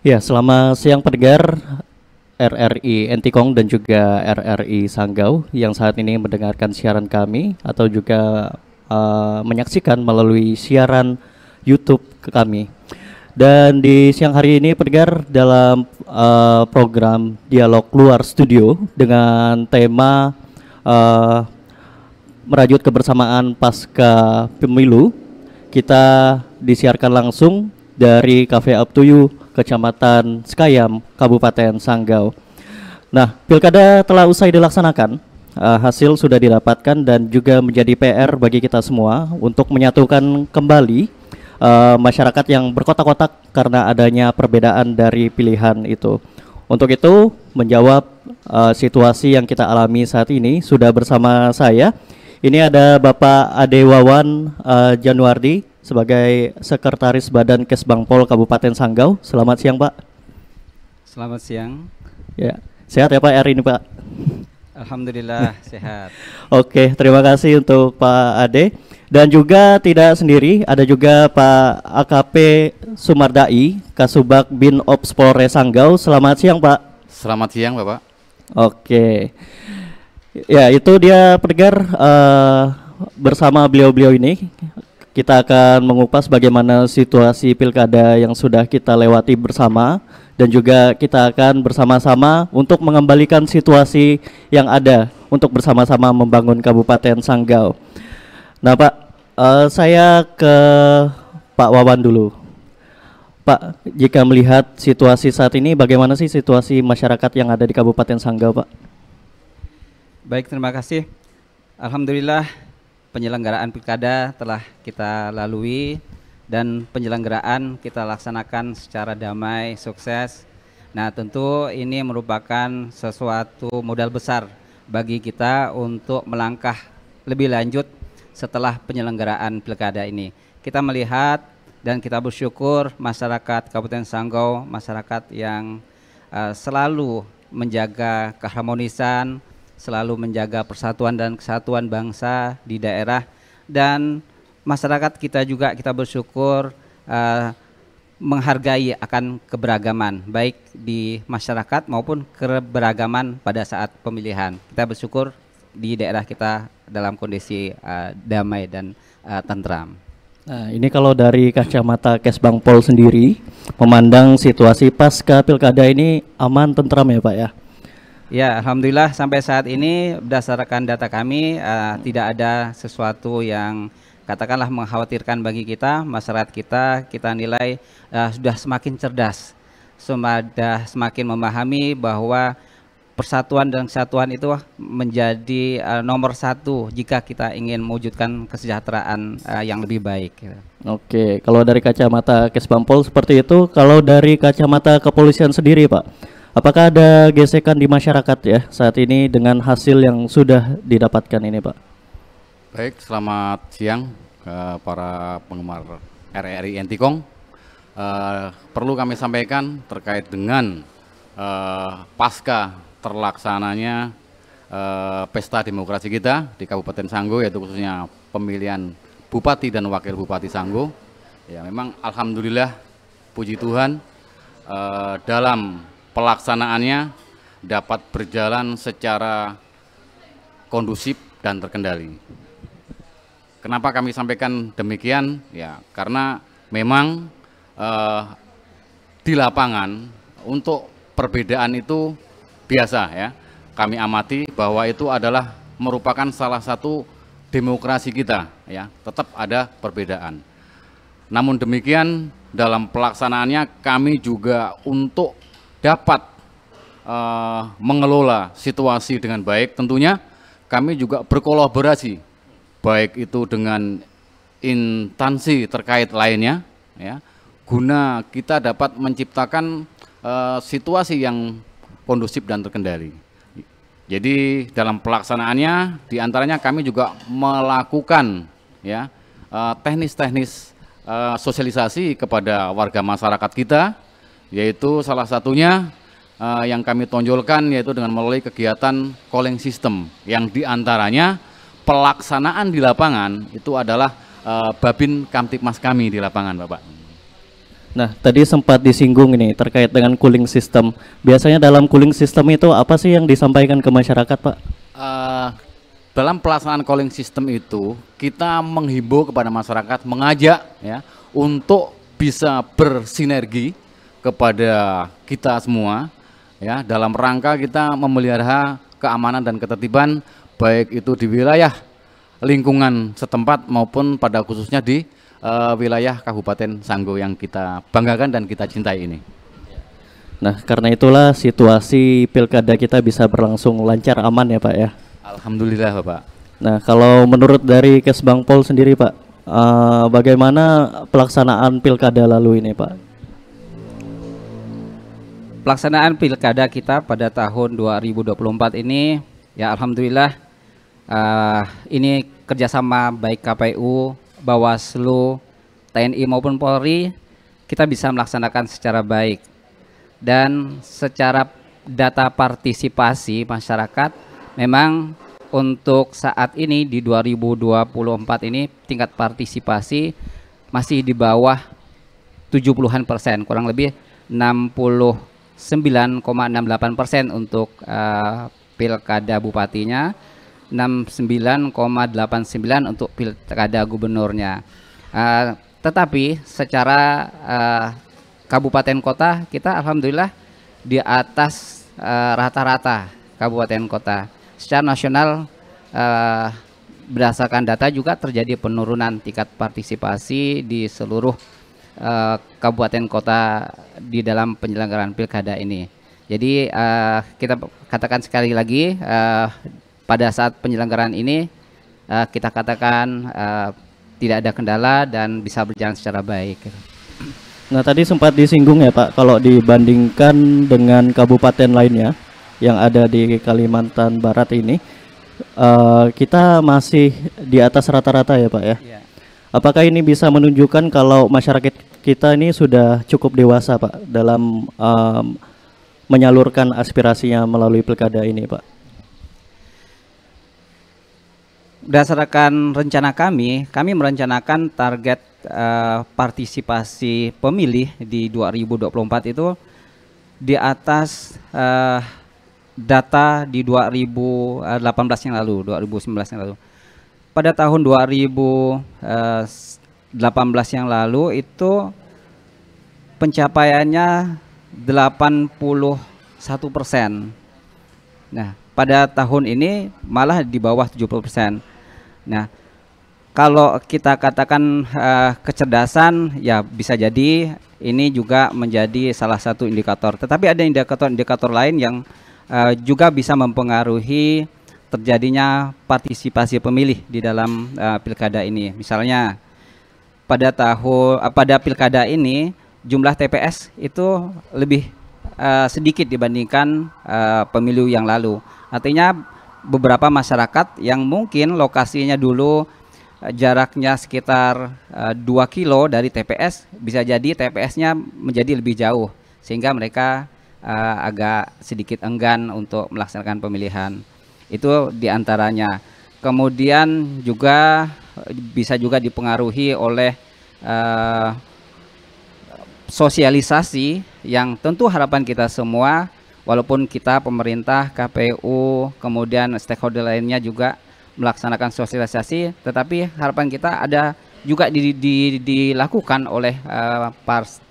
Ya, selamat siang pendengar RRI Entikong dan juga RRI Sanggau yang saat ini mendengarkan siaran kami atau juga menyaksikan melalui siaran YouTube ke kami. Dan di siang hari ini pendengar dalam program Dialog Luar Studio dengan tema merajut kebersamaan pasca pemilu, kita disiarkan langsung dari Cafe Up to You, Kecamatan Sekayam, Kabupaten Sanggau. Nah, pilkada telah usai dilaksanakan, hasil sudah didapatkan dan juga menjadi PR bagi kita semua untuk menyatukan kembali masyarakat yang berkotak-kotak karena adanya perbedaan dari pilihan itu. Untuk itu, menjawab situasi yang kita alami saat ini, sudah bersama saya. Ini ada Bapak Ade Wawan Januardi sebagai Sekretaris Badan Kesbangpol Kabupaten Sanggau. Selamat siang, Pak. Selamat siang. Ya, sehat ya Pak hari ini, Pak? Alhamdulillah sehat. Oke, terima kasih untuk Pak Ade. Dan juga tidak sendiri, ada juga Pak AKP Sumardai, Kasubag Bin Ops Polres Sanggau. Selamat siang, Pak. Selamat siang, Bapak. Oke. Ya, itu dia pendengar, bersama beliau-beliau ini kita akan mengupas bagaimana situasi pilkada yang sudah kita lewati bersama dan juga kita akan bersama-sama untuk mengembalikan situasi yang ada untuk bersama-sama membangun Kabupaten Sanggau. Nah, Pak, saya ke Pak Wawan dulu. Pak, jika melihat situasi saat ini, bagaimana sih situasi masyarakat yang ada di Kabupaten Sanggau, Pak? Baik, terima kasih. Alhamdulillah penyelenggaraan pilkada telah kita lalui dan penyelenggaraan kita laksanakan secara damai, sukses. Nah, tentu ini merupakan sesuatu modal besar bagi kita untuk melangkah lebih lanjut setelah penyelenggaraan pilkada ini. Kita melihat dan kita bersyukur masyarakat Kabupaten Sanggau, masyarakat yang selalu menjaga keharmonisan, selalu menjaga persatuan dan kesatuan bangsa di daerah, dan masyarakat kita juga kita bersyukur menghargai akan keberagaman baik di masyarakat maupun keberagaman pada saat pemilihan. Kita bersyukur di daerah kita dalam kondisi damai dan tentram. Nah, ini kalau dari kacamata Kesbangpol sendiri memandang situasi pasca pilkada ini aman, tentram ya, Pak ya? Ya, alhamdulillah sampai saat ini berdasarkan data kami tidak ada sesuatu yang katakanlah mengkhawatirkan bagi kita, masyarakat kita nilai sudah semakin cerdas, sudah semakin memahami bahwa persatuan dan kesatuan itu menjadi nomor satu jika kita ingin mewujudkan kesejahteraan yang lebih baik. Oke, kalau dari kacamata Kesbangpol seperti itu, kalau dari kacamata kepolisian sendiri, Pak, apakah ada gesekan di masyarakat ya saat ini dengan hasil yang sudah didapatkan ini, Pak? Baik, selamat siang para penggemar RRI Entikong. Perlu kami sampaikan terkait dengan pasca terlaksananya pesta demokrasi kita di Kabupaten Sanggau, yaitu khususnya pemilihan Bupati dan Wakil Bupati Sanggau. Ya, memang alhamdulillah, puji Tuhan, dalam pelaksanaannya dapat berjalan secara kondusif dan terkendali. Kenapa kami sampaikan demikian? Ya, karena memang di lapangan untuk perbedaan itu biasa ya. Kami amati bahwa itu adalah merupakan salah satu demokrasi kita ya. Tetap ada perbedaan. Namun demikian dalam pelaksanaannya kami juga untuk dapat mengelola situasi dengan baik, tentunya kami juga berkolaborasi baik itu dengan instansi terkait lainnya ya, guna kita dapat menciptakan situasi yang kondusif dan terkendali. Jadi dalam pelaksanaannya diantaranya kami juga melakukan ya teknis-teknis sosialisasi kepada warga masyarakat kita, yaitu salah satunya yang kami tonjolkan yaitu dengan melalui kegiatan calling system yang diantaranya pelaksanaan di lapangan itu adalah Babin Kamtipmas kami di lapangan, Bapak. Nah, tadi sempat disinggung ini terkait dengan cooling system. Biasanya dalam cooling system itu apa sih yang disampaikan ke masyarakat, Pak? Eh, dalam pelaksanaan calling system itu kita menghimbau kepada masyarakat, mengajak ya untuk bisa bersinergi kepada kita semua ya dalam rangka kita memelihara keamanan dan ketertiban baik itu di wilayah lingkungan setempat maupun pada khususnya di wilayah Kabupaten Sanggo yang kita banggakan dan kita cintai ini. Nah, karena itulah situasi pilkada kita bisa berlangsung lancar aman ya Pak ya. Alhamdulillah Bapak. Nah, kalau menurut dari Kesbangpol sendiri Pak, bagaimana pelaksanaan pilkada lalu ini Pak? Pelaksanaan pilkada kita pada tahun 2024 ini ya alhamdulillah ini kerjasama baik KPU, Bawaslu, TNI maupun Polri kita bisa melaksanakan secara baik. Dan secara data partisipasi masyarakat memang untuk saat ini di 2024 ini tingkat partisipasi masih di bawah 70-an%, kurang lebih 69,68% untuk pilkada bupatinya, 69,89 untuk pilkada gubernurnya. Tetapi secara kabupaten kota kita alhamdulillah di atas rata-rata kabupaten kota. Secara nasional berdasarkan data juga terjadi penurunan tingkat partisipasi di seluruh kabupaten kota di dalam penyelenggaraan pilkada ini. Jadi kita katakan sekali lagi pada saat penyelenggaraan ini kita katakan tidak ada kendala dan bisa berjalan secara baik. Nah, tadi sempat disinggung ya Pak, kalau dibandingkan dengan kabupaten lainnya yang ada di Kalimantan Barat ini, kita masih di atas rata-rata ya Pak ya. Ya. Apakah ini bisa menunjukkan kalau masyarakat kita ini sudah cukup dewasa Pak dalam menyalurkan aspirasinya melalui pilkada ini Pak? Berdasarkan rencana kami merencanakan target partisipasi pemilih di 2024 itu di atas data di 2018 yang lalu, 2019 yang lalu. Pada tahun 2018 yang lalu itu pencapaiannya 81%. Nah, pada tahun ini malah di bawah 70%. Nah, kalau kita katakan kecerdasan, ya bisa jadi ini juga menjadi salah satu indikator. Tetapi ada indikator-indikator lain yang juga bisa mempengaruhi terjadinya partisipasi pemilih di dalam pilkada ini. Misalnya pada pilkada ini jumlah TPS itu lebih sedikit dibandingkan pemilu yang lalu. Artinya beberapa masyarakat yang mungkin lokasinya dulu jaraknya sekitar 2 kilo dari TPS, bisa jadi TPS-nya menjadi lebih jauh sehingga mereka agak sedikit enggan untuk melaksanakan pemilihan. Itu diantaranya. Kemudian juga bisa juga dipengaruhi oleh sosialisasi yang tentu harapan kita semua, walaupun kita pemerintah, KPU, kemudian stakeholder lainnya juga melaksanakan sosialisasi, tetapi harapan kita ada juga dilakukan oleh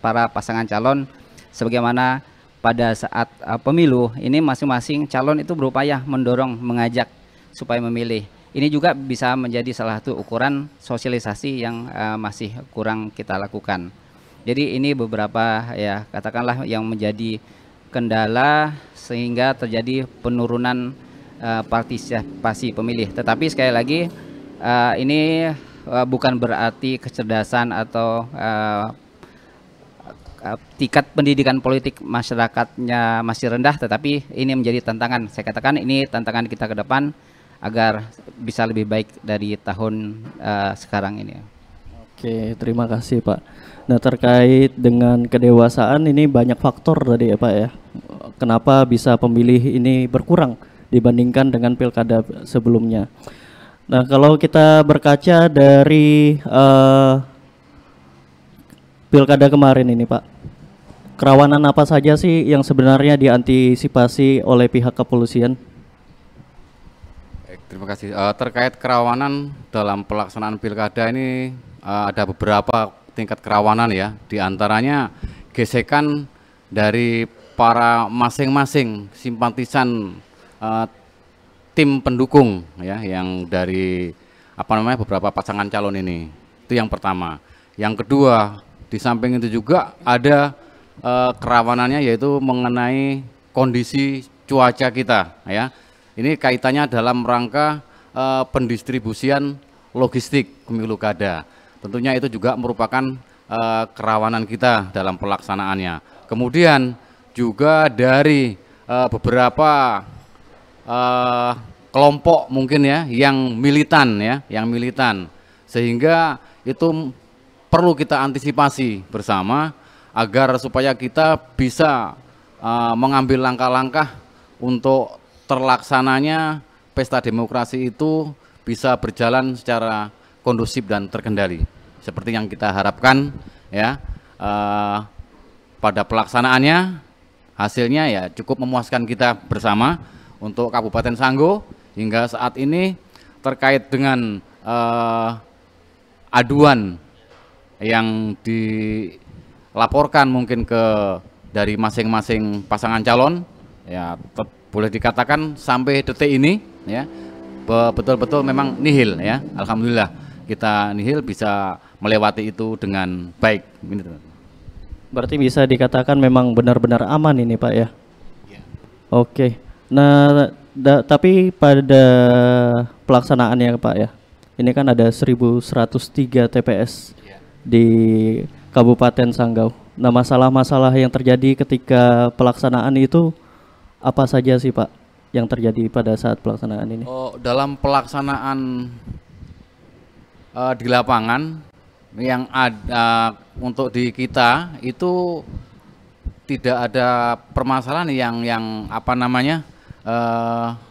para pasangan calon, sebagaimana pada saat pemilu ini masing-masing calon itu berupaya mendorong, mengajak supaya memilih. Ini juga bisa menjadi salah satu ukuran sosialisasi yang masih kurang kita lakukan. Jadi ini beberapa ya katakanlah yang menjadi kendala sehingga terjadi penurunan partisipasi pemilih. Tetapi sekali lagi ini bukan berarti kecerdasan atau tingkat pendidikan politik masyarakatnya masih rendah, tetapi ini menjadi tantangan. Saya katakan ini tantangan kita ke depan agar bisa lebih baik dari tahun sekarang ini. Oke, terima kasih Pak. Nah, terkait dengan kedewasaan ini banyak faktor tadi ya Pak ya. Kenapa bisa pemilih ini berkurang dibandingkan dengan pilkada sebelumnya. Nah, kalau kita berkaca dari pilkada kemarin ini Pak, kerawanan apa saja sih yang sebenarnya diantisipasi oleh pihak kepolisian? Baik, terima kasih. Terkait kerawanan dalam pelaksanaan pilkada ini ada beberapa tingkat kerawanan ya. Di antaranya gesekan dari para masing-masing simpatisan tim pendukung ya, yang dari beberapa pasangan calon ini. Itu yang pertama. Yang kedua, di samping itu juga ada kerawanannya, yaitu mengenai kondisi cuaca kita ya. Ini kaitannya dalam rangka pendistribusian logistik pemilu kada. Tentunya itu juga merupakan kerawanan kita dalam pelaksanaannya. Kemudian juga dari beberapa kelompok mungkin ya yang militan sehingga itu perlu kita antisipasi bersama agar supaya kita bisa mengambil langkah-langkah untuk terlaksananya pesta demokrasi itu bisa berjalan secara kondusif dan terkendali seperti yang kita harapkan ya. Pada pelaksanaannya hasilnya ya cukup memuaskan kita bersama. Untuk Kabupaten Sanggo hingga saat ini terkait dengan aduan yang dilaporkan mungkin dari masing-masing pasangan calon ya, boleh dikatakan sampai detik ini ya betul-betul memang nihil ya. Alhamdulillah kita nihil bisa melewati itu dengan baik. Berarti bisa dikatakan memang benar-benar aman ini Pak ya? Oke. Nah, tapi pada pelaksanaannya Pak ya, ini kan ada 1103 TPS di Kabupaten Sanggau. Nah, masalah-masalah yang terjadi ketika pelaksanaan itu apa saja sih Pak yang terjadi pada saat pelaksanaan ini? Dalam pelaksanaan di lapangan yang ada untuk di kita itu tidak ada permasalahan yang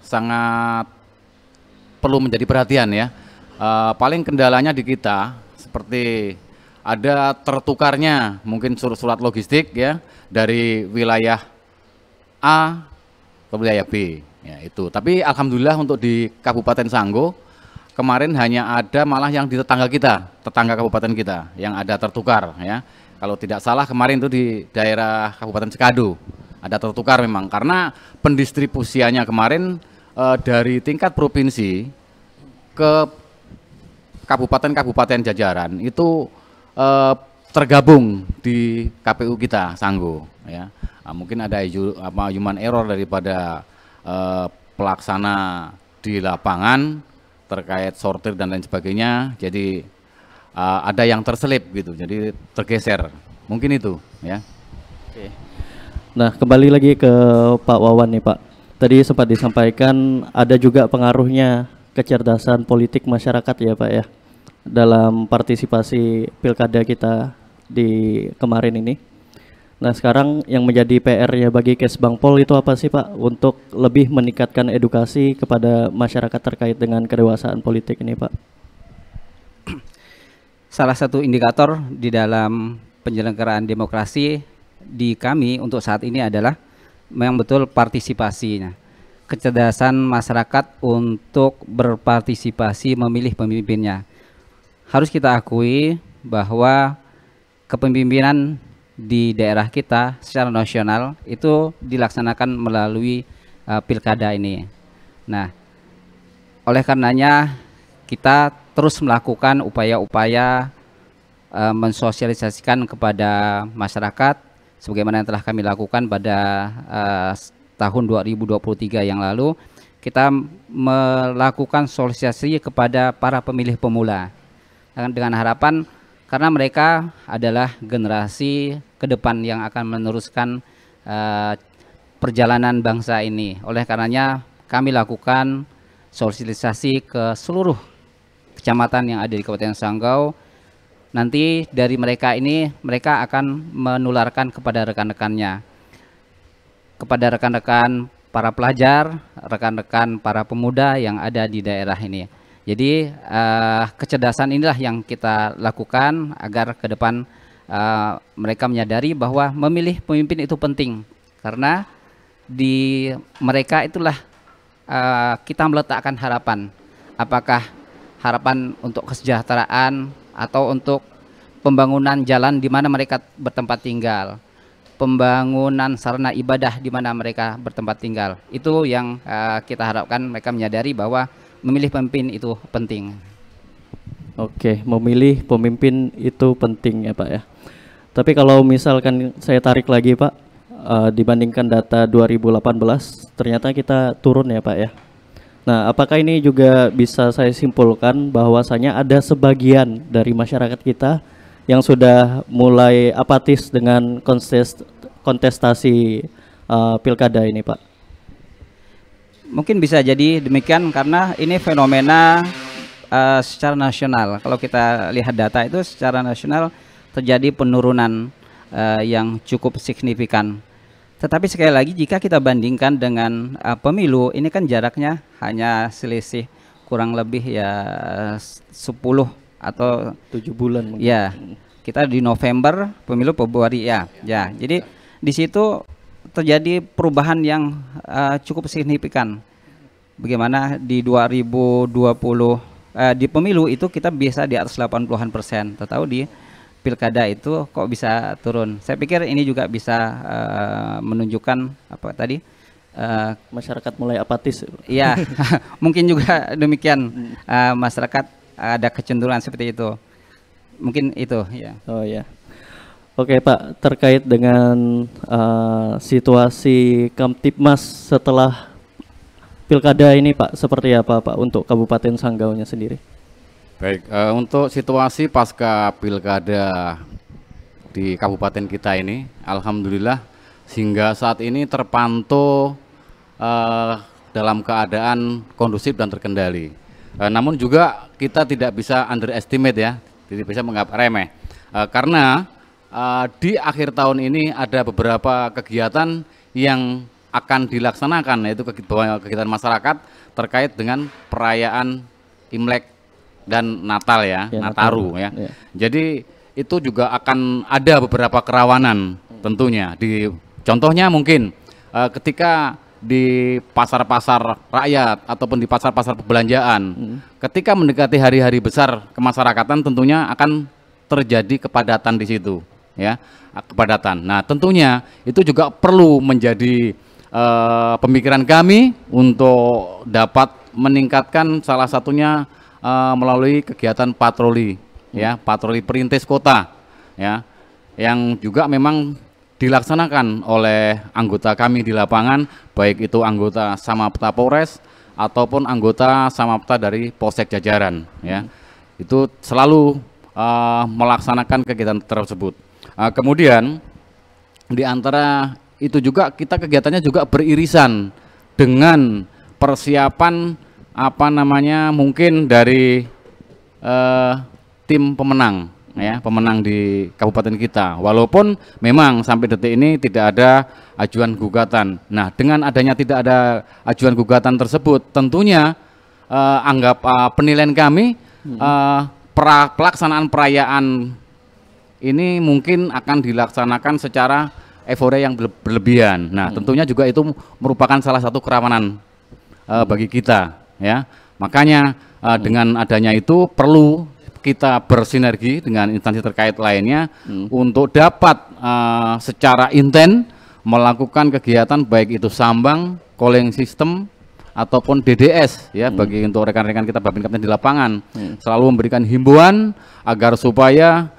sangat perlu menjadi perhatian ya. Paling kendalanya di kita seperti ada tertukarnya mungkin surat logistik ya dari wilayah A ke wilayah B ya itu. Tapi alhamdulillah untuk di Kabupaten Sanggo kemarin hanya ada malah yang di tetangga kabupaten kita yang ada tertukar ya. Kalau tidak salah kemarin itu di daerah Kabupaten Sekado ada tertukar memang karena pendistribusiannya kemarin dari tingkat provinsi ke kabupaten-kabupaten jajaran itu tergabung di KPU kita Sanggo ya. Mungkin ada human error daripada pelaksana di lapangan terkait sortir dan lain sebagainya, jadi ada yang terselip gitu, jadi tergeser mungkin itu ya. Oke. Nah, kembali lagi ke Pak Wawan nih Pak. Tadi sempat disampaikan ada juga pengaruhnya kecerdasan politik masyarakat ya Pak ya dalam partisipasi pilkada kita di kemarin ini. Nah, sekarang yang menjadi PR-nya bagi Kesbangpol itu apa sih Pak untuk lebih meningkatkan edukasi kepada masyarakat terkait dengan kedewasaan politik ini Pak? Salah satu indikator di dalam penyelenggaraan demokrasi di kami untuk saat ini adalah memang betul partisipasinya, kecerdasan masyarakat untuk berpartisipasi memilih pemimpinnya. Harus kita akui bahwa kepemimpinan di daerah kita secara nasional itu dilaksanakan melalui pilkada ini. Nah, oleh karenanya kita terus melakukan upaya-upaya mensosialisasikan kepada masyarakat sebagaimana yang telah kami lakukan pada tahun 2023 yang lalu. Kita melakukan sosialisasi kepada para pemilih pemula dengan harapan karena mereka adalah generasi ke depan yang akan meneruskan perjalanan bangsa ini. Oleh karenanya kami lakukan sosialisasi ke seluruh kecamatan yang ada di Kabupaten Sanggau. Nanti dari mereka ini mereka akan menularkan kepada rekan-rekannya, kepada rekan-rekan para pelajar, rekan-rekan para pemuda yang ada di daerah ini. Jadi kecerdasan inilah yang kita lakukan agar ke depan mereka menyadari bahwa memilih pemimpin itu penting karena di mereka itulah kita meletakkan harapan. Apakah harapan untuk kesejahteraan atau untuk pembangunan jalan di mana mereka bertempat tinggal, pembangunan sarana ibadah di mana mereka bertempat tinggal. Itu yang kita harapkan mereka menyadari bahwa memilih pemimpin itu penting. Oke, memilih pemimpin itu penting ya Pak ya. Tapi kalau misalkan saya tarik lagi Pak, dibandingkan data 2018, ternyata kita turun ya Pak ya. Nah, apakah ini juga bisa saya simpulkan bahwasanya ada sebagian dari masyarakat kita yang sudah mulai apatis dengan kontestasi pilkada ini Pak? Mungkin bisa jadi demikian karena ini fenomena secara nasional. Kalau kita lihat data itu secara nasional terjadi penurunan yang cukup signifikan. Tetapi sekali lagi jika kita bandingkan dengan pemilu, ini kan jaraknya hanya selisih kurang lebih ya 10 atau 7 bulan mungkin. Ya, kita di November, pemilu Februari ya. Jadi di situ terjadi perubahan yang cukup signifikan. Bagaimana di 2020 di pemilu itu kita bisa di atas 80-an%, tahu di pilkada itu kok bisa turun. Saya pikir ini juga bisa menunjukkan apa tadi masyarakat mulai apatis. Iya, mungkin juga demikian. Masyarakat ada kecenderungan seperti itu. Mungkin itu ya. Oh ya. Oke Pak, terkait dengan situasi Kamtibmas setelah pilkada ini Pak, seperti apa Pak untuk Kabupaten Sanggaunya sendiri? Baik, untuk situasi pasca pilkada di kabupaten kita ini, alhamdulillah hingga saat ini terpantau dalam keadaan kondusif dan terkendali. Namun juga kita tidak bisa underestimate ya, tidak bisa menganggap remeh, karena di akhir tahun ini ada beberapa kegiatan yang akan dilaksanakan, yaitu kegiatan masyarakat terkait dengan perayaan Imlek dan Natal ya, Nataru ya. Jadi itu juga akan ada beberapa kerawanan tentunya. Contohnya mungkin ketika di pasar-pasar rakyat ataupun di pasar-pasar perbelanjaan, ketika mendekati hari-hari besar kemasyarakatan tentunya akan terjadi kepadatan di situ ya, kepadatan. Nah, tentunya itu juga perlu menjadi pemikiran kami untuk dapat meningkatkan, salah satunya melalui kegiatan patroli ya, patroli perintis kota ya, yang juga memang dilaksanakan oleh anggota kami di lapangan, baik itu anggota Samapta Polres ataupun anggota Samapta dari Polsek jajaran ya. Itu selalu melaksanakan kegiatan tersebut. Kemudian di antara itu juga kita kegiatannya juga beririsan dengan persiapan apa namanya, mungkin dari tim pemenang ya, pemenang di kabupaten kita. Walaupun memang sampai detik ini tidak ada ajuan gugatan. Nah, dengan adanya tidak ada ajuan gugatan tersebut, tentunya penilaian kami pelaksanaan perayaan ini mungkin akan dilaksanakan secara euforia yang berlebihan. Nah, tentunya juga itu merupakan salah satu kerawanan bagi kita ya. Makanya dengan adanya itu perlu kita bersinergi dengan instansi terkait lainnya untuk dapat secara intens melakukan kegiatan baik itu sambang, calling system ataupun DDS ya, bagi untuk rekan-rekan kita Babin Kapten di lapangan, selalu memberikan himbauan agar supaya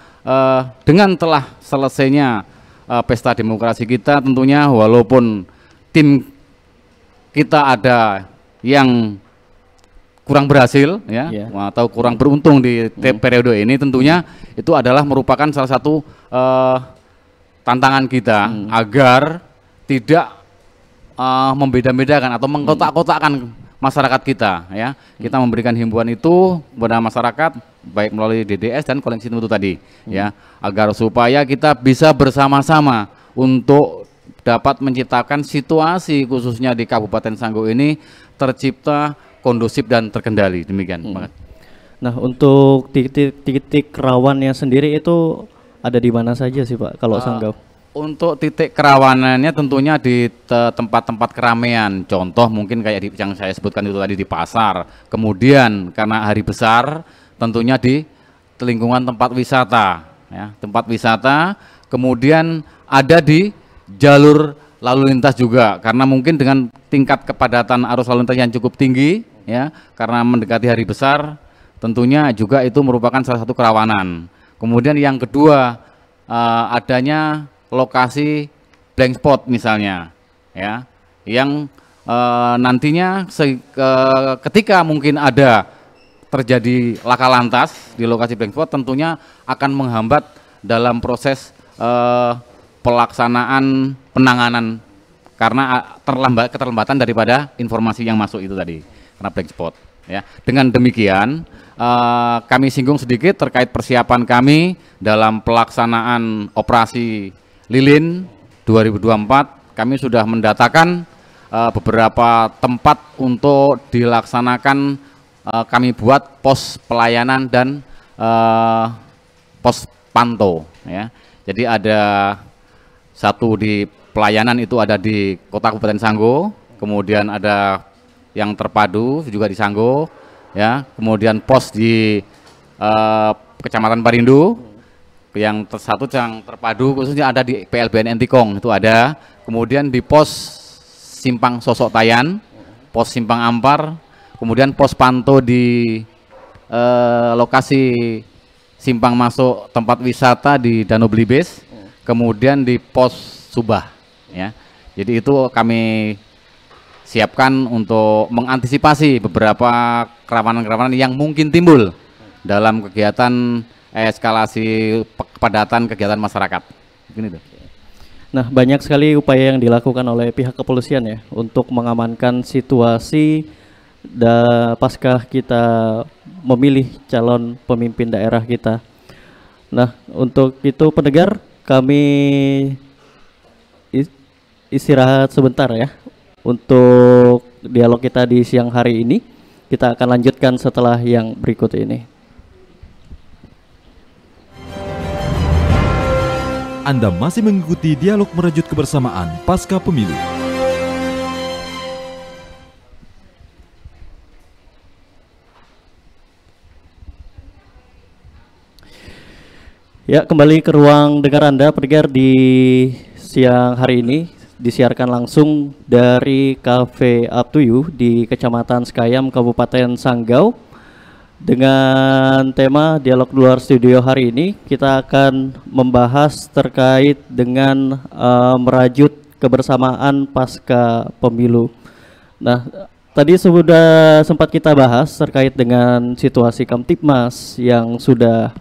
dengan telah selesainya pesta demokrasi kita, tentunya walaupun tim kita ada yang kurang berhasil ya, atau kurang beruntung di periode ini, tentunya itu adalah merupakan salah satu tantangan kita agar tidak membeda-bedakan atau mengkotak-kotakkan masyarakat kita ya. Kita memberikan himbauan itu kepada masyarakat baik melalui DDS dan calling system itu tadi ya, agar supaya kita bisa bersama-sama untuk dapat menciptakan situasi khususnya di Kabupaten Sanggau ini tercipta kondusif dan terkendali. Demikian. Nah, untuk titik-titik rawannya sendiri itu ada di mana saja sih Pak kalau Sanggau? Untuk titik kerawanannya tentunya di tempat-tempat keramaian. Contoh mungkin kayak yang saya sebutkan itu tadi di pasar. Kemudian karena hari besar tentunya di lingkungan tempat wisata, ya, tempat wisata. Kemudian ada di jalur lalu lintas juga karena mungkin dengan tingkat kepadatan arus lalu lintas yang cukup tinggi, ya, karena mendekati hari besar, tentunya juga itu merupakan salah satu kerawanan. Kemudian yang kedua adanya lokasi blank spot misalnya, ya, yang nantinya ketika mungkin ada terjadi laka lantas di lokasi blank spot tentunya akan menghambat dalam proses pelaksanaan penanganan karena keterlambatan daripada informasi yang masuk itu tadi karena blank spot, ya. Dengan demikian kami singgung sedikit terkait persiapan kami dalam pelaksanaan operasi Lilin 2024. Kami sudah mendatakan beberapa tempat untuk dilaksanakan, kami buat pos pelayanan dan pos pantau, ya. Jadi ada satu di pelayanan itu ada di Kota Kabupaten Sanggo, kemudian ada yang terpadu juga di Sanggo, ya. Kemudian pos di Kecamatan Parindu. Yang satu yang terpadu khususnya ada di PLBN Entikong itu ada, kemudian di pos Simpang Sosok Tayan, pos Simpang Ampar, kemudian pos pantau di lokasi simpang masuk tempat wisata di Danau Blibes, kemudian di pos Subah, ya. Jadi itu kami siapkan untuk mengantisipasi beberapa kerawanan-kerawanan yang mungkin timbul dalam kegiatan eskalasi kepadatan kegiatan masyarakat. Begini tuh. Nah, banyak sekali upaya yang dilakukan oleh pihak kepolisian ya untuk mengamankan situasi pasca kita memilih calon pemimpin daerah kita. Nah, untuk itu pendengar, kami istirahat sebentar ya untuk dialog kita di siang hari ini. Kita akan lanjutkan setelah yang berikut ini. Anda masih mengikuti dialog merajut kebersamaan pasca pemilu. Ya, kembali ke ruang dengar Anda, pendengar, di siang hari ini disiarkan langsung dari Cafe Up to You di Kecamatan Sekayam, Kabupaten Sanggau. Dengan tema dialog luar studio hari ini, kita akan membahas terkait dengan merajut kebersamaan pasca pemilu. Nah, tadi sudah sempat kita bahas terkait dengan situasi Kamtibmas yang sudah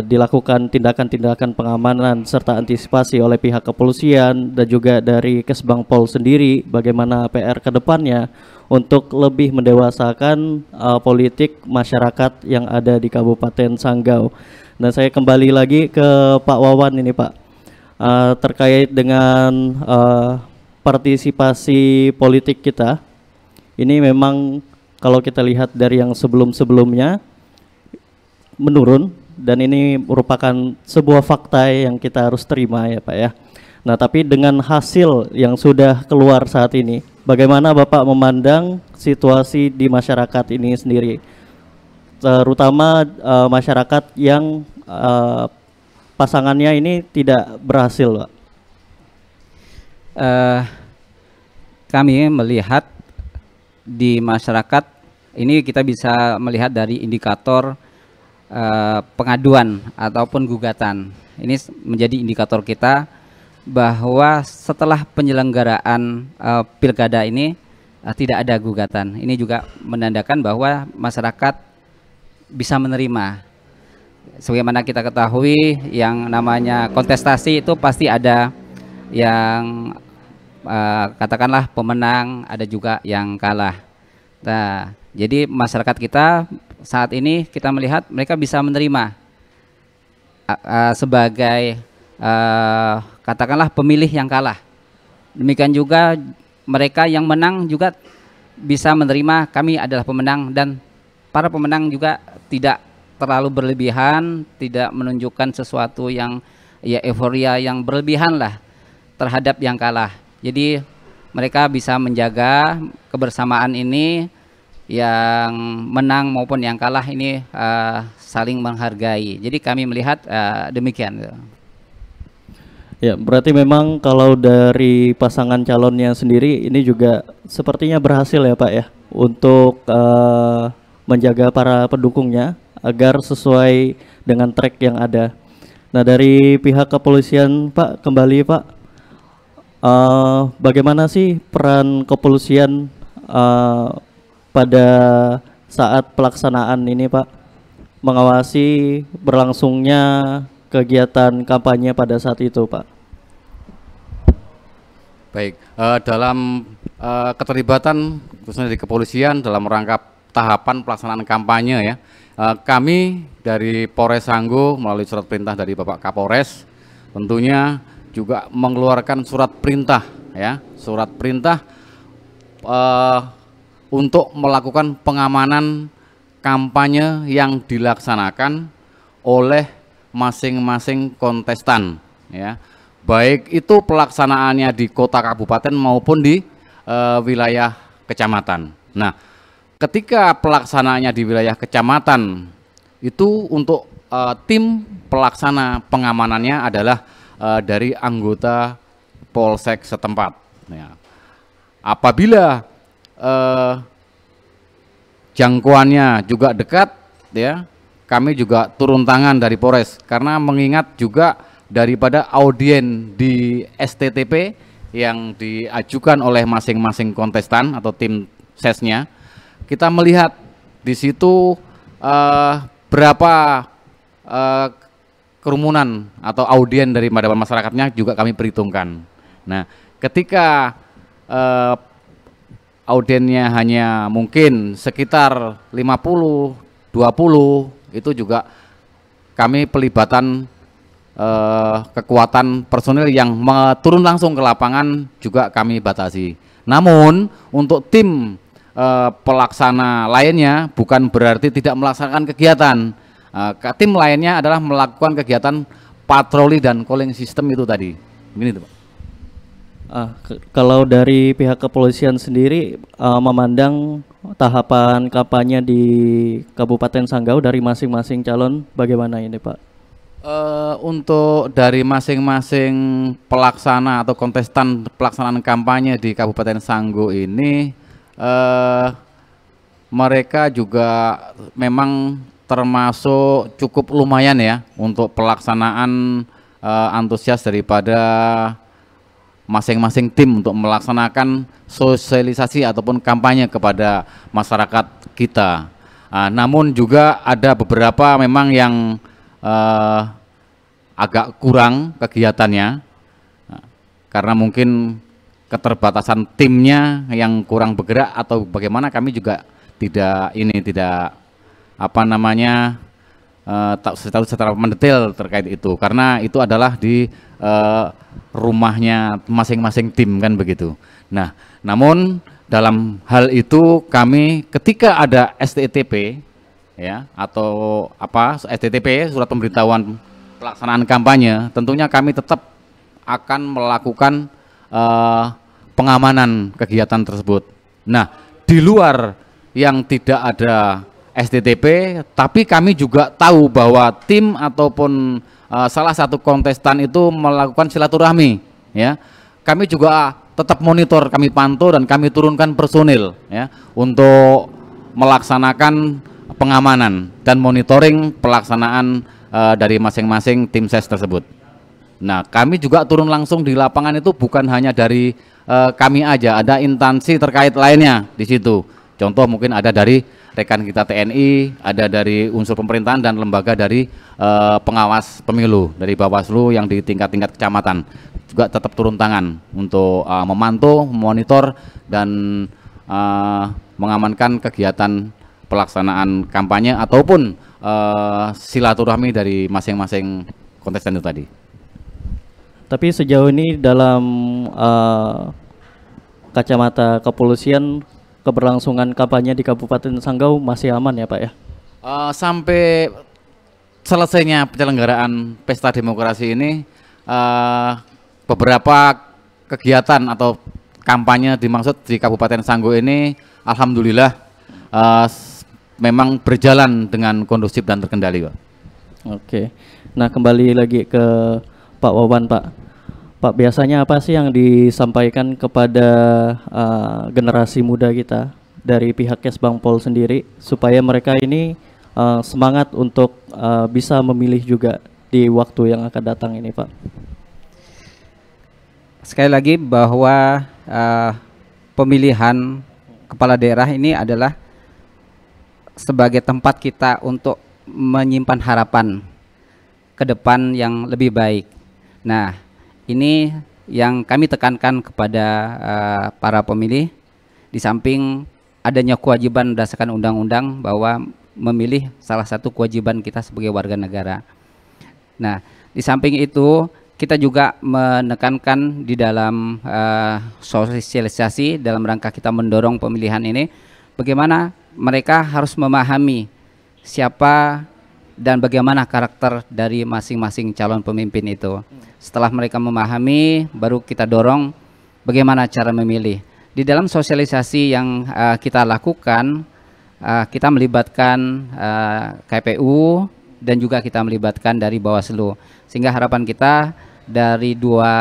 dilakukan tindakan-tindakan pengamanan serta antisipasi oleh pihak kepolisian dan juga dari Kesbangpol sendiri, bagaimana PR ke depannya untuk lebih mendewasakan politik masyarakat yang ada di Kabupaten Sanggau. Dan saya kembali lagi ke Pak Wawan ini Pak, terkait dengan partisipasi politik kita. Ini memang kalau kita lihat dari yang sebelum-sebelumnya menurun, dan ini merupakan sebuah fakta yang kita harus terima ya Pak ya. Nah, tapi dengan hasil yang sudah keluar saat ini, bagaimana Bapak memandang situasi di masyarakat ini sendiri, terutama masyarakat yang pasangannya ini tidak berhasil, Pak? Kami melihat di masyarakat ini kita bisa melihat dari indikator pengaduan ataupun gugatan. Ini menjadi indikator kita bahwa setelah penyelenggaraan pilkada ini tidak ada gugatan. Ini juga menandakan bahwa masyarakat bisa menerima. Sebagaimana kita ketahui, yang namanya kontestasi itu pasti ada yang katakanlah pemenang, ada juga yang kalah. Nah, jadi masyarakat kita saat ini kita melihat mereka bisa menerima sebagai katakanlah pemilih yang kalah. Demikian juga mereka yang menang juga bisa menerima kami adalah pemenang, dan para pemenang juga tidak terlalu berlebihan, tidak menunjukkan sesuatu yang ya euforia yang berlebihan lah terhadap yang kalah. Jadi mereka bisa menjaga kebersamaan ini, yang menang maupun yang kalah ini saling menghargai. Jadi kami melihat demikian. Ya, berarti memang kalau dari pasangan calonnya sendiri ini juga sepertinya berhasil ya Pak ya untuk menjaga para pendukungnya agar sesuai dengan track yang ada. Nah, dari pihak kepolisian Pak, kembali Pak, bagaimana sih peran kepolisian pada saat pelaksanaan ini Pak, mengawasi berlangsungnya kegiatan kampanye pada saat itu Pak? Baik, dalam keterlibatan khususnya di kepolisian dalam rangka tahapan pelaksanaan kampanye ya, kami dari Polres Sanggo melalui surat perintah dari Bapak Kapolres tentunya juga mengeluarkan surat perintah ya, surat perintah untuk melakukan pengamanan kampanye yang dilaksanakan oleh masing-masing kontestan ya. Baik itu pelaksanaannya di kota kabupaten maupun di wilayah kecamatan. Nah, ketika pelaksanaannya di wilayah kecamatan itu untuk tim pelaksana pengamanannya adalah dari anggota polsek setempat. Ya. Apabila jangkauannya juga dekat, ya, kami juga turun tangan dari Polres karena mengingat juga daripada audien di STTP yang diajukan oleh masing-masing kontestan atau tim sesnya, kita melihat di situ berapa kerumunan atau audien dari masyarakatnya juga kami perhitungkan. Nah, ketika audiennya hanya mungkin sekitar 50, 20, itu juga kami pelibatan kekuatan personil yang turun langsung ke lapangan juga kami batasi. Namun untuk tim pelaksana lainnya bukan berarti tidak melaksanakan kegiatan. Tim lainnya adalah melakukan kegiatan patroli dan calling system itu tadi. Begini tuh, Pak. Kalau dari pihak kepolisian sendiri memandang tahapan kampanye di Kabupaten Sanggau dari masing-masing calon bagaimana ini Pak? Untuk dari masing-masing pelaksana atau kontestan pelaksanaan kampanye di Kabupaten Sanggo ini, mereka juga memang termasuk cukup lumayan ya untuk pelaksanaan antusias daripada masing-masing tim untuk melaksanakan sosialisasi ataupun kampanye kepada masyarakat kita. Namun juga ada beberapa memang yang agak kurang kegiatannya karena mungkin keterbatasan timnya yang kurang bergerak atau bagaimana, kami juga tidak tahu secara mendetail terkait itu karena itu adalah di rumahnya masing-masing tim kan begitu. Nah, namun dalam hal itu kami ketika ada STTP ya atau STTP, surat pemberitahuan pelaksanaan kampanye, tentunya kami tetap akan melakukan pengamanan kegiatan tersebut. Nah, di luar yang tidak ada STTP, tapi kami juga tahu bahwa tim ataupun salah satu kontestan itu melakukan silaturahmi ya. Kami juga tetap monitor, kami pantau dan kami turunkan personil ya untuk melaksanakan pengamanan dan monitoring pelaksanaan dari masing-masing tim ses tersebut. Nah, kami juga turun langsung di lapangan itu bukan hanya dari kami aja, ada instansi terkait lainnya di situ. Contoh mungkin ada dari rekan kita TNI, ada dari unsur pemerintahan dan lembaga dari pengawas pemilu dari Bawaslu yang di tingkat-tingkat kecamatan juga tetap turun tangan untuk memantau, memonitor dan mengamankan kegiatan pelaksanaan kampanye ataupun silaturahmi dari masing-masing kontestan itu tadi. Tapi sejauh ini dalam kacamata kepolisian, keberlangsungan kampanye di Kabupaten Sanggau masih aman ya Pak ya? Sampai selesainya penyelenggaraan pesta demokrasi ini, beberapa kegiatan atau kampanye dimaksud di Kabupaten Sanggo ini, alhamdulillah memang berjalan dengan kondusif dan terkendali, Pak. Oke. Nah, kembali lagi ke Pak Wawan, Pak. Pak, biasanya apa sih yang disampaikan kepada generasi muda kita dari pihak Kesbangpol sendiri supaya mereka ini semangat untuk bisa memilih juga di waktu yang akan datang ini, Pak? Sekali lagi bahwa pemilihan kepala daerah ini adalah sebagai tempat kita untuk menyimpan harapan ke depan yang lebih baik. Nah, ini yang kami tekankan kepada para pemilih, di samping adanya kewajiban berdasarkan undang-undang bahwa memilih salah satu kewajiban kita sebagai warga negara. Nah, di samping itu kita juga menekankan di dalam sosialisasi dalam rangka kita mendorong pemilihan ini, bagaimana mereka harus memahami siapa dan bagaimana karakter dari masing-masing calon pemimpin itu. Setelah mereka memahami, baru kita dorong bagaimana cara memilih. Di dalam sosialisasi yang kita lakukan, kita melibatkan KPU dan juga kita melibatkan dari Bawaslu, sehingga harapan kita dari dua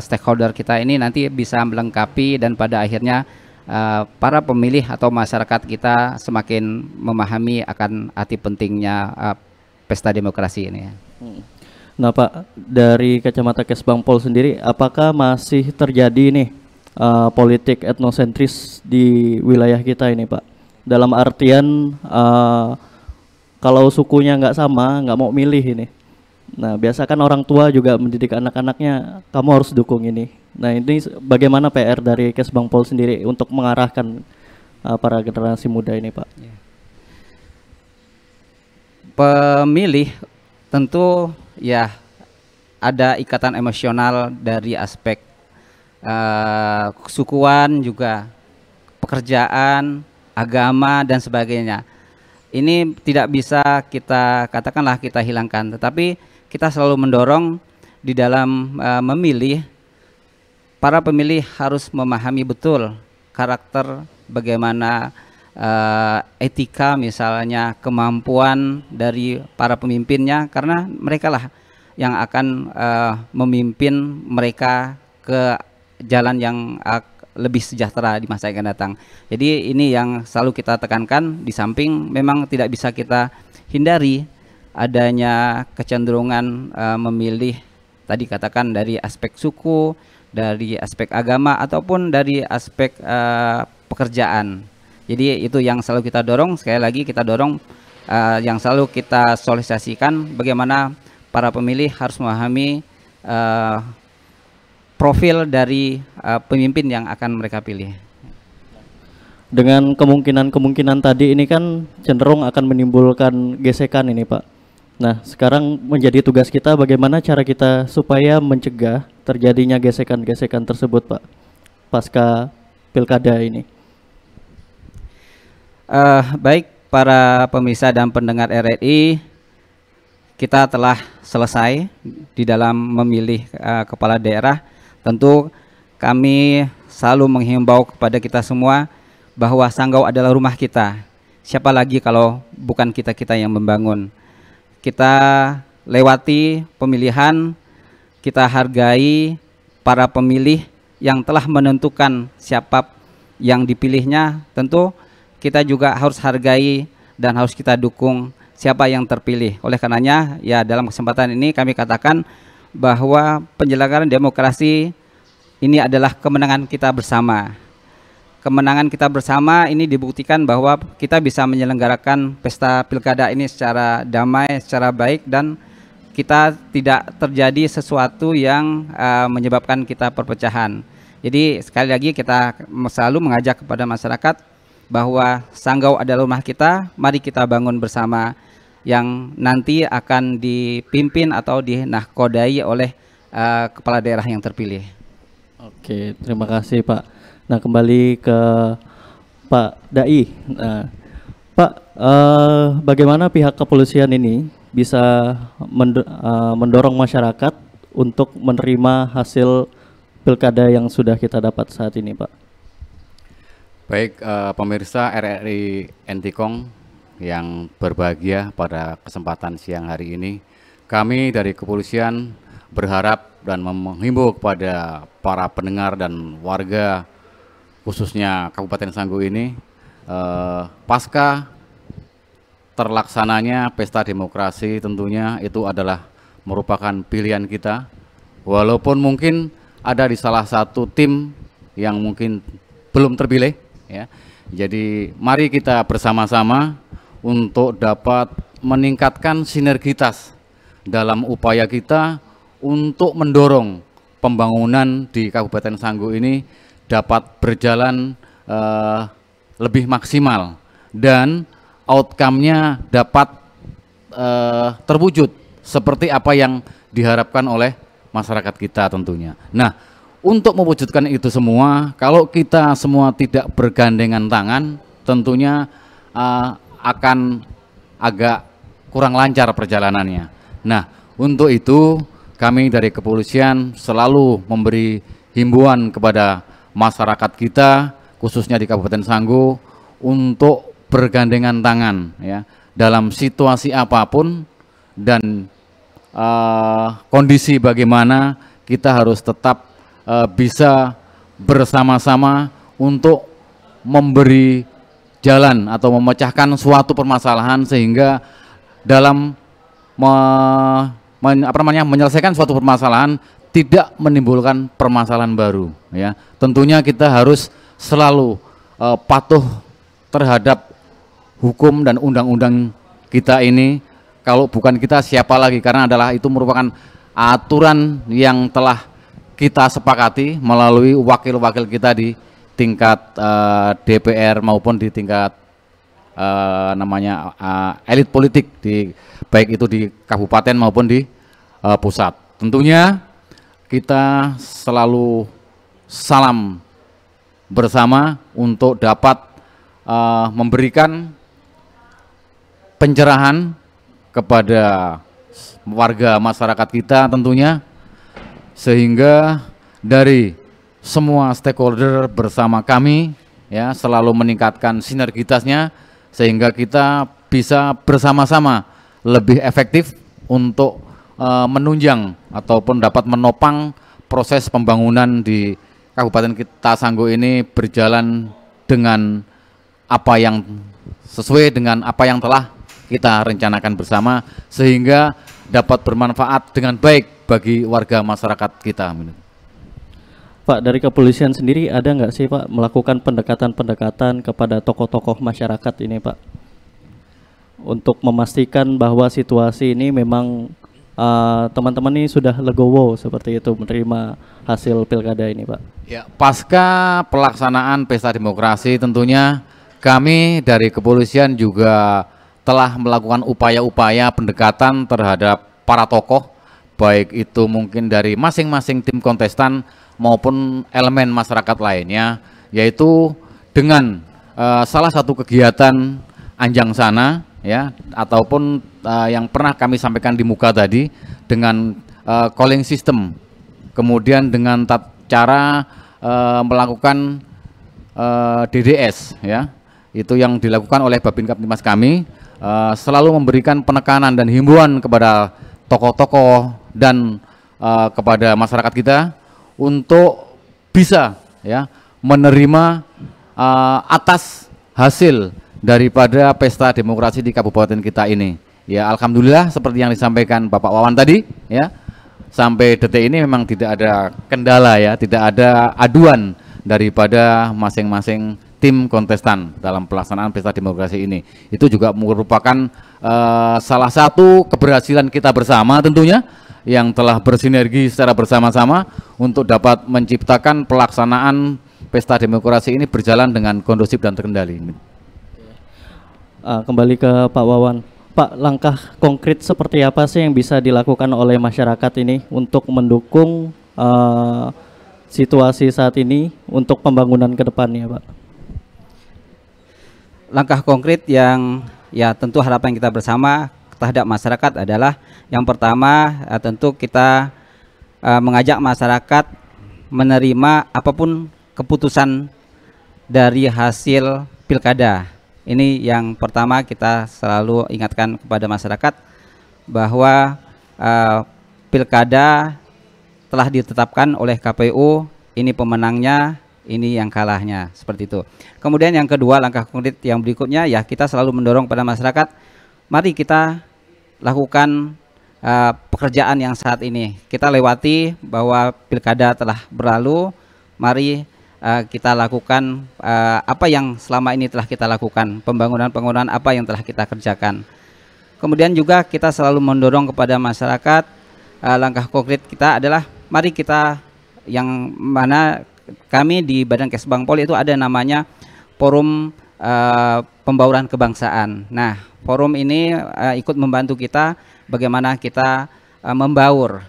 stakeholder kita ini nanti bisa melengkapi dan pada akhirnya para pemilih atau masyarakat kita semakin memahami akan arti pentingnya pesta demokrasi ini. Nah, Pak, dari kacamata Kesbangpol sendiri, apakah masih terjadi nih politik etnosentris di wilayah kita ini, Pak? Dalam artian kalau sukunya nggak sama, nggak mau milih ini. Nah, biasa kan orang tua juga mendidik anak-anaknya, kamu harus dukung ini. Nah, ini bagaimana PR dari Kesbangpol sendiri untuk mengarahkan para generasi muda ini, Pak? Pemilih tentu ya ada ikatan emosional dari aspek kesukuan, juga pekerjaan, agama dan sebagainya. Ini tidak bisa kita katakanlah kita hilangkan, tetapi kita selalu mendorong di dalam memilih, para pemilih harus memahami betul karakter, bagaimana etika misalnya, kemampuan dari para pemimpinnya, karena mereka lah yang akan memimpin mereka ke jalan yang lebih sejahtera di masa yang akan datang. Jadi ini yang selalu kita tekankan, di samping memang tidak bisa kita hindari adanya kecenderungan memilih tadi katakan dari aspek suku, dari aspek agama ataupun dari aspek pekerjaan. Jadi itu yang selalu kita dorong, sekali lagi kita dorong yang selalu kita sosialisasikan bagaimana para pemilih harus memahami profil dari pemimpin yang akan mereka pilih. Dengan kemungkinan-kemungkinan tadi ini kan cenderung akan menimbulkan gesekan ini, Pak. Nah, sekarang menjadi tugas kita bagaimana cara kita supaya mencegah terjadinya gesekan-gesekan tersebut, Pak, pasca pilkada ini. Baik para pemirsa dan pendengar RRI, kita telah selesai di dalam memilih kepala daerah. Tentu kami selalu menghimbau kepada kita semua bahwa Sanggau adalah rumah kita. Siapa lagi kalau bukan kita-kita yang membangun. Kita lewati pemilihan, kita hargai para pemilih yang telah menentukan siapa yang dipilihnya. Tentu kita juga harus hargai dan harus kita dukung siapa yang terpilih. Oleh karenanya, ya dalam kesempatan ini kami katakan bahwa penyelenggaraan demokrasi ini adalah kemenangan kita bersama. Kemenangan kita bersama ini dibuktikan bahwa kita bisa menyelenggarakan pesta pilkada ini secara damai, secara baik, dan kita tidak terjadi sesuatu yang menyebabkan kita perpecahan. Jadi sekali lagi kita selalu mengajak kepada masyarakat bahwa Sanggau adalah rumah kita, mari kita bangun bersama yang nanti akan dipimpin atau dinahkodai oleh kepala daerah yang terpilih. Oke, terima kasih, Pak. Nah, kembali ke Pak Dai. Nah, Pak, bagaimana pihak kepolisian ini bisa mendorong masyarakat untuk menerima hasil pilkada yang sudah kita dapat saat ini, Pak? Baik, pemirsa RRI Entikong yang berbahagia pada kesempatan siang hari ini, kami dari kepolisian berharap dan menghimbau kepada para pendengar dan warga khususnya Kabupaten Sanggu ini, pasca terlaksananya pesta demokrasi tentunya itu adalah merupakan pilihan kita, walaupun mungkin ada di salah satu tim yang mungkin belum terpilih ya. Jadi mari kita bersama-sama untuk dapat meningkatkan sinergitas dalam upaya kita untuk mendorong pembangunan di Kabupaten Sanggu ini dapat berjalan lebih maksimal dan outcome-nya dapat terwujud seperti apa yang diharapkan oleh masyarakat kita tentunya. Nah, untuk mewujudkan itu semua, kalau kita semua tidak bergandengan tangan, tentunya akan agak kurang lancar perjalanannya. Nah, untuk itu kami dari kepolisian selalu memberi himbauan kepada masyarakat kita, khususnya di Kabupaten Sanggu, untuk bergandengan tangan ya dalam situasi apapun dan kondisi bagaimana, kita harus tetap bisa bersama-sama untuk memberi jalan atau memecahkan suatu permasalahan sehingga dalam menyelesaikan suatu permasalahan tidak menimbulkan permasalahan baru ya. Tentunya kita harus selalu patuh terhadap hukum dan undang-undang kita ini. Kalau bukan kita siapa lagi, karena adalah itu merupakan aturan yang telah kita sepakati melalui wakil-wakil kita di tingkat DPR maupun di tingkat elit politik baik itu di kabupaten maupun di pusat. Tentunya kita selalu salam bersama untuk dapat memberikan pencerahan kepada warga masyarakat kita tentunya, sehingga dari semua stakeholder bersama kami ya selalu meningkatkan sinergitasnya sehingga kita bisa bersama-sama lebih efektif untuk menunjang ataupun dapat menopang proses pembangunan di Kabupaten kita Sanggu ini berjalan dengan apa yang sesuai dengan apa yang telah kita rencanakan bersama sehingga dapat bermanfaat dengan baik bagi warga masyarakat kita. Pak, dari kepolisian sendiri ada nggak sih Pak melakukan pendekatan-pendekatan kepada tokoh-tokoh masyarakat ini Pak, untuk memastikan bahwa situasi ini memang teman-teman ini sudah legowo seperti itu menerima hasil pilkada ini Pak? Ya, pasca pelaksanaan pesta demokrasi tentunya kami dari kepolisian juga telah melakukan upaya-upaya pendekatan terhadap para tokoh, baik itu mungkin dari masing-masing tim kontestan maupun elemen masyarakat lainnya, yaitu dengan salah satu kegiatan Anjang Sana ya, ataupun yang pernah kami sampaikan di muka tadi dengan calling system, kemudian dengan cara melakukan DDS ya, itu yang dilakukan oleh Babin Kaptimas kami, selalu memberikan penekanan dan himbauan kepada tokoh-tokoh dan kepada masyarakat kita untuk bisa ya menerima atas hasil daripada pesta demokrasi di kabupaten kita ini. Ya, alhamdulillah seperti yang disampaikan Bapak Wawan tadi ya, sampai detik ini memang tidak ada kendala ya, tidak ada aduan daripada masing-masing tim kontestan dalam pelaksanaan pesta demokrasi ini. Itu juga merupakan salah satu keberhasilan kita bersama tentunya, yang telah bersinergi secara bersama-sama untuk dapat menciptakan pelaksanaan pesta demokrasi ini berjalan dengan kondusif dan terkendali. Kembali ke Pak Wawan, Pak, langkah konkret seperti apa sih yang bisa dilakukan oleh masyarakat ini untuk mendukung situasi saat ini untuk pembangunan ke depannya, Pak? langkah konkret yang ya tentu harapan kita bersama terhadap masyarakat adalah yang pertama tentu kita mengajak masyarakat menerima apapun keputusan dari hasil pilkada. Ini yang pertama kita selalu ingatkan kepada masyarakat bahwa pilkada telah ditetapkan oleh KPU, ini pemenangnya, ini yang kalahnya, seperti itu. Kemudian yang kedua, langkah konkret yang berikutnya ya kita selalu mendorong pada masyarakat, mari kita lakukan pekerjaan yang saat ini. Kita lewati bahwa pilkada telah berlalu, mari kita lakukan apa yang selama ini telah kita lakukan, pembangunan apa yang telah kita kerjakan. Kemudian juga kita selalu mendorong kepada masyarakat, langkah konkret kita adalah mari kita, yang mana kami di Badan Kesbangpol itu ada namanya Forum Pembauran Kebangsaan. Nah, forum ini ikut membantu kita bagaimana kita membaur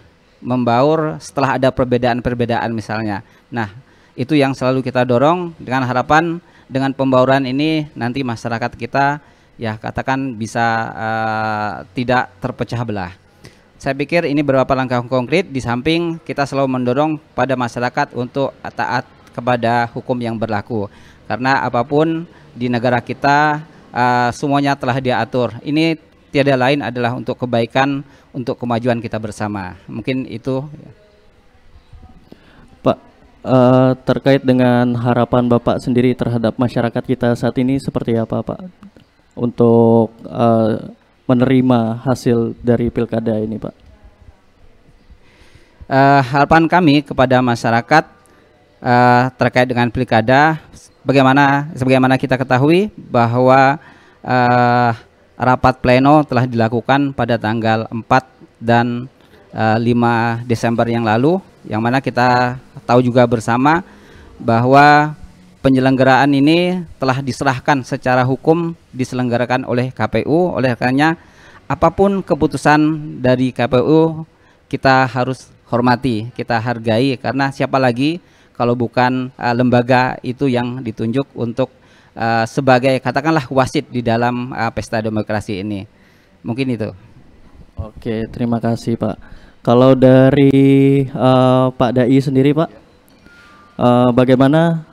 setelah ada perbedaan-perbedaan misalnya. Nah, itu yang selalu kita dorong dengan harapan dengan pembauran ini nanti masyarakat kita ya katakan bisa tidak terpecah belah. Saya pikir ini beberapa langkah konkret, di samping kita selalu mendorong pada masyarakat untuk taat kepada hukum yang berlaku. Karena apapun di negara kita semuanya telah diatur. Ini tiada lain adalah untuk kebaikan, untuk kemajuan kita bersama. Mungkin itu. Pak, terkait dengan harapan Bapak sendiri terhadap masyarakat kita saat ini seperti apa, Pak? Untuk menerima hasil dari pilkada ini, Pak? Harapan kami kepada masyarakat terkait dengan pilkada, sebagaimana kita ketahui bahwa rapat pleno telah dilakukan pada tanggal 4 dan 5 Desember yang lalu, yang mana kita tahu juga bersama bahwa penyelenggaraan ini telah diserahkan secara hukum, diselenggarakan oleh KPU. Oleh karenanya apapun keputusan dari KPU kita harus hormati, kita hargai, karena siapa lagi kalau bukan lembaga itu yang ditunjuk untuk sebagai katakanlah wasit di dalam pesta demokrasi ini. Mungkin itu. Oke, terima kasih, Pak. Kalau dari Pak Dai sendiri, Pak, bagaimana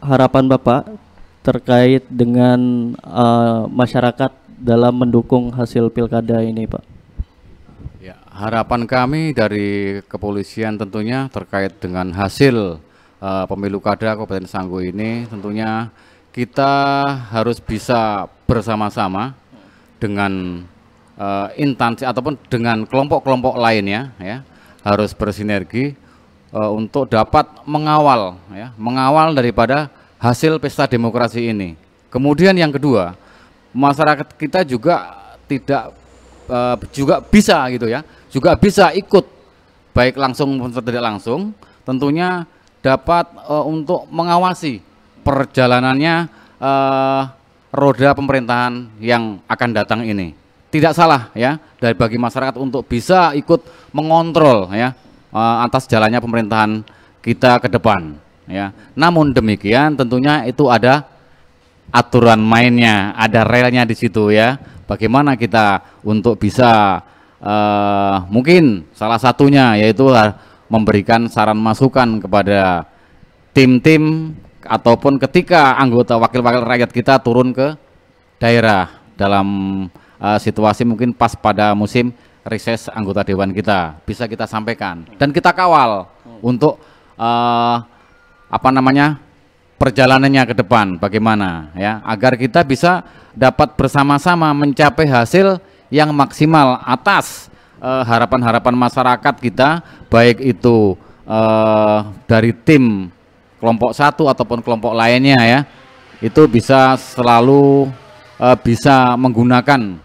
harapan Bapak terkait dengan masyarakat dalam mendukung hasil pilkada ini, Pak? Ya, harapan kami dari kepolisian tentunya terkait dengan hasil pemilu kada Kabupaten Sangguh ini, tentunya kita harus bisa bersama-sama dengan instansi ataupun dengan kelompok-kelompok lainnya, ya, harus bersinergi untuk dapat mengawal daripada hasil pesta demokrasi ini. Kemudian yang kedua, masyarakat kita juga juga bisa gitu ya, juga bisa ikut baik langsung maupun tidak langsung, tentunya dapat untuk mengawasi perjalanannya roda pemerintahan yang akan datang ini. Tidak salah ya dari bagi masyarakat untuk bisa ikut mengontrol ya atas jalannya pemerintahan kita ke depan ya. Namun demikian tentunya itu ada aturan mainnya, ada relnya di situ ya. Bagaimana kita untuk bisa mungkin salah satunya yaitu memberikan saran masukan kepada tim-tim ataupun ketika anggota wakil-wakil rakyat kita turun ke daerah dalam situasi mungkin pas pada musim reses anggota dewan kita, bisa kita sampaikan dan kita kawal untuk perjalanannya ke depan bagaimana ya, agar kita bisa dapat bersama-sama mencapai hasil yang maksimal atas harapan-harapan masyarakat kita, baik itu dari tim kelompok satu ataupun kelompok lainnya ya, itu bisa selalu bisa menggunakan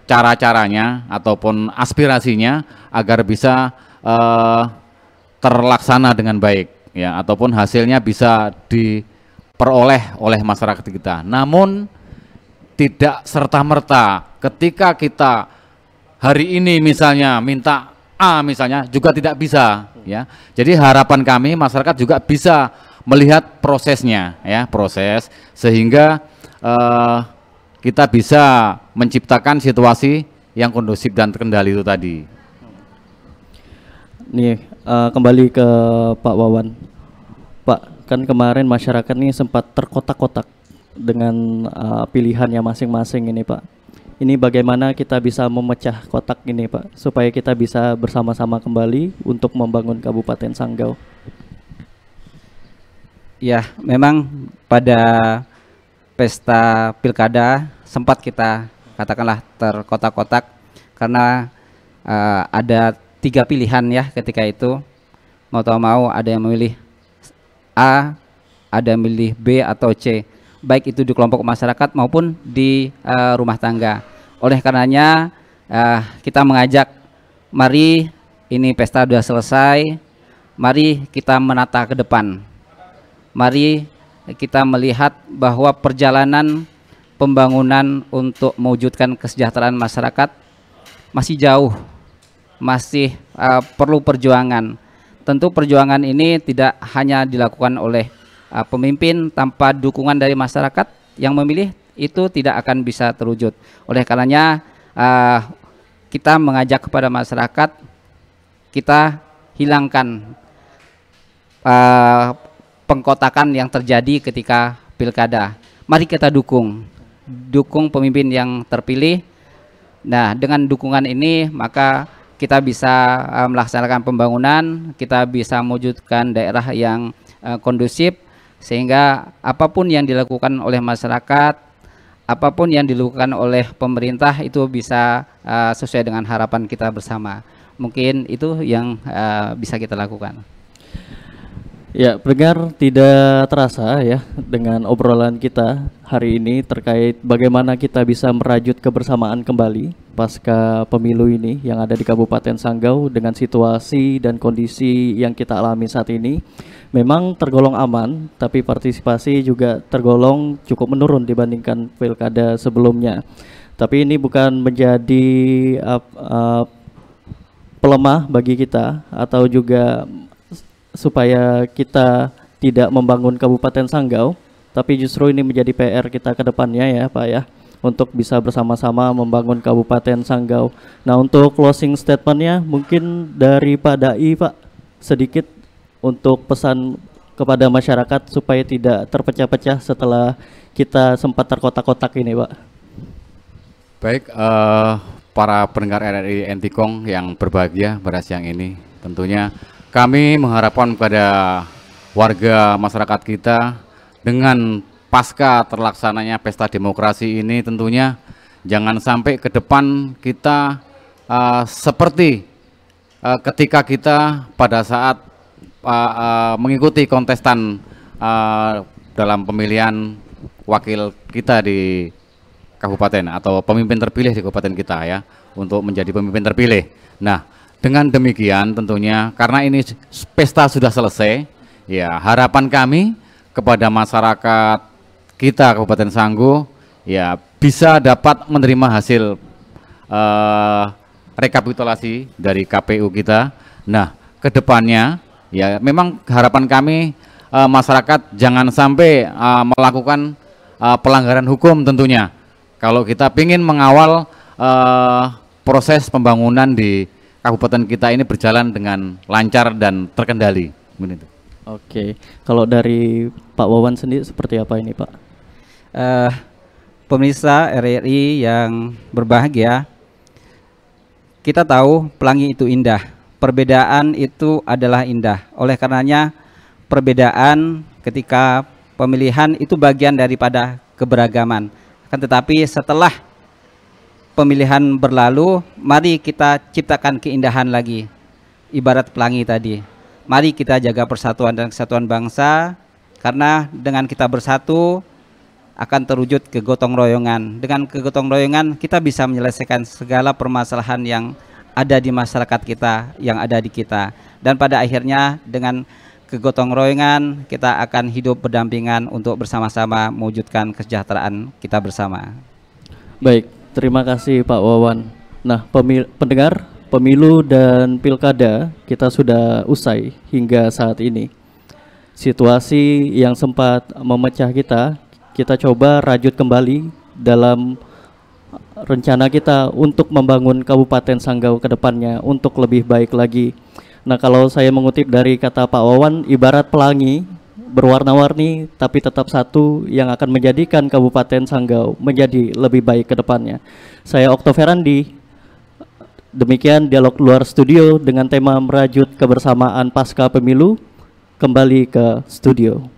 cara-caranya ataupun aspirasinya agar bisa terlaksana dengan baik ya, ataupun hasilnya bisa diperoleh oleh masyarakat kita. Namun tidak serta-merta ketika kita hari ini misalnya minta A misalnya juga tidak bisa ya. Jadi harapan kami masyarakat juga bisa melihat prosesnya ya, proses sehingga kita bisa menciptakan situasi yang kondusif dan terkendali itu tadi. Nih, kembali ke Pak Wawan. Pak, kan kemarin masyarakat ini sempat terkotak-kotak dengan pilihannya masing-masing ini, Pak. Ini bagaimana kita bisa memecah kotak ini, Pak, supaya kita bisa bersama-sama kembali untuk membangun Kabupaten Sanggau. Ya, memang pada pesta pilkada sempat kita katakanlah terkotak-kotak karena ada 3 pilihan ya ketika itu. Mau tahu mau ada yang memilih A, ada yang memilih B atau C, baik itu di kelompok masyarakat maupun di rumah tangga. Oleh karenanya kita mengajak, mari ini pesta sudah selesai, mari kita menata ke depan. Mari kita melihat bahwa perjalanan pembangunan untuk mewujudkan kesejahteraan masyarakat masih jauh, masih perlu perjuangan. Tentu perjuangan ini tidak hanya dilakukan oleh pemimpin, tanpa dukungan dari masyarakat yang memilih itu tidak akan bisa terwujud. Oleh karenanya kita mengajak kepada masyarakat, kita hilangkan pengkotakan yang terjadi ketika pilkada. Mari kita dukung pemimpin yang terpilih. Nah, dengan dukungan ini maka kita bisa melaksanakan pembangunan, kita bisa mewujudkan daerah yang kondusif, sehingga apapun yang dilakukan oleh masyarakat, apapun yang dilakukan oleh pemerintah itu bisa sesuai dengan harapan kita bersama. Mungkin itu yang bisa kita lakukan. Ya, pendengar, tidak terasa ya dengan obrolan kita hari ini terkait bagaimana kita bisa merajut kebersamaan kembali pasca pemilu ini yang ada di Kabupaten Sanggau dengan situasi dan kondisi yang kita alami saat ini. Memang tergolong aman, tapi partisipasi juga tergolong cukup menurun dibandingkan pilkada sebelumnya. Tapi ini bukan menjadi pelemah bagi kita atau juga supaya kita tidak membangun Kabupaten Sanggau, tapi justru ini menjadi PR kita ke depannya ya Pak ya, untuk bisa bersama-sama membangun Kabupaten Sanggau. Nah, untuk closing statementnya mungkin dari Pak Dai, Pak, sedikit untuk pesan kepada masyarakat supaya tidak terpecah-pecah setelah kita sempat terkotak-kotak ini, Pak. Baik, para pendengar RRI Entikong yang berbahagia pada siang ini, tentunya kami mengharapkan kepada warga masyarakat kita dengan pasca terlaksananya pesta demokrasi ini, tentunya jangan sampai ke depan kita seperti ketika kita pada saat mengikuti kontestan dalam pemilihan wakil kita di kabupaten atau pemimpin terpilih di kabupaten kita ya, untuk menjadi pemimpin terpilih. Nah, dengan demikian tentunya karena ini pesta sudah selesai, ya harapan kami kepada masyarakat kita Kabupaten Sanggau ya bisa dapat menerima hasil rekapitulasi dari KPU kita. Nah, kedepannya ya memang harapan kami masyarakat jangan sampai melakukan pelanggaran hukum tentunya. Kalau kita ingin mengawal proses pembangunan di kabupaten kita ini berjalan dengan lancar dan terkendali. Oke, kalau dari Pak Wawan sendiri seperti apa ini, Pak? Pemirsa RRI yang berbahagia, kita tahu pelangi itu indah, perbedaan itu adalah indah. Oleh karenanya perbedaan ketika pemilihan itu bagian daripada keberagaman. Akan tetapi setelah pemilihan berlalu, mari kita ciptakan keindahan lagi. Ibarat pelangi tadi, mari kita jaga persatuan dan kesatuan bangsa, karena dengan kita bersatu akan terwujud kegotong royongan. Dengan kegotong royongan kita bisa menyelesaikan segala permasalahan yang ada di masyarakat kita, yang ada di kita. Dan pada akhirnya dengan kegotong royongan kita akan hidup berdampingan untuk bersama-sama mewujudkan kesejahteraan kita bersama. Baik, terima kasih Pak Wawan. Nah, pendengar, pemilu dan pilkada kita sudah usai hingga saat ini. Situasi yang sempat memecah kita kita coba rajut kembali dalam rencana kita untuk membangun Kabupaten Sanggau ke depannya untuk lebih baik lagi. Nah, kalau saya mengutip dari kata Pak Wawan, ibarat pelangi berwarna-warni tapi tetap satu yang akan menjadikan Kabupaten Sanggau menjadi lebih baik ke depannya. Saya Okto Ferandi. Demikian dialog luar studio dengan tema merajut kebersamaan pasca pemilu. Kembali ke studio.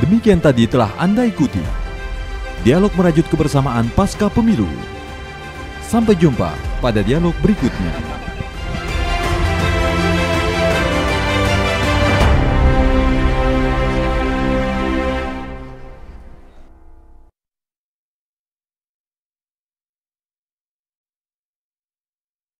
Demikian tadi telah Anda ikuti dialog merajut kebersamaan pasca pemilu. Sampai jumpa pada dialog berikutnya.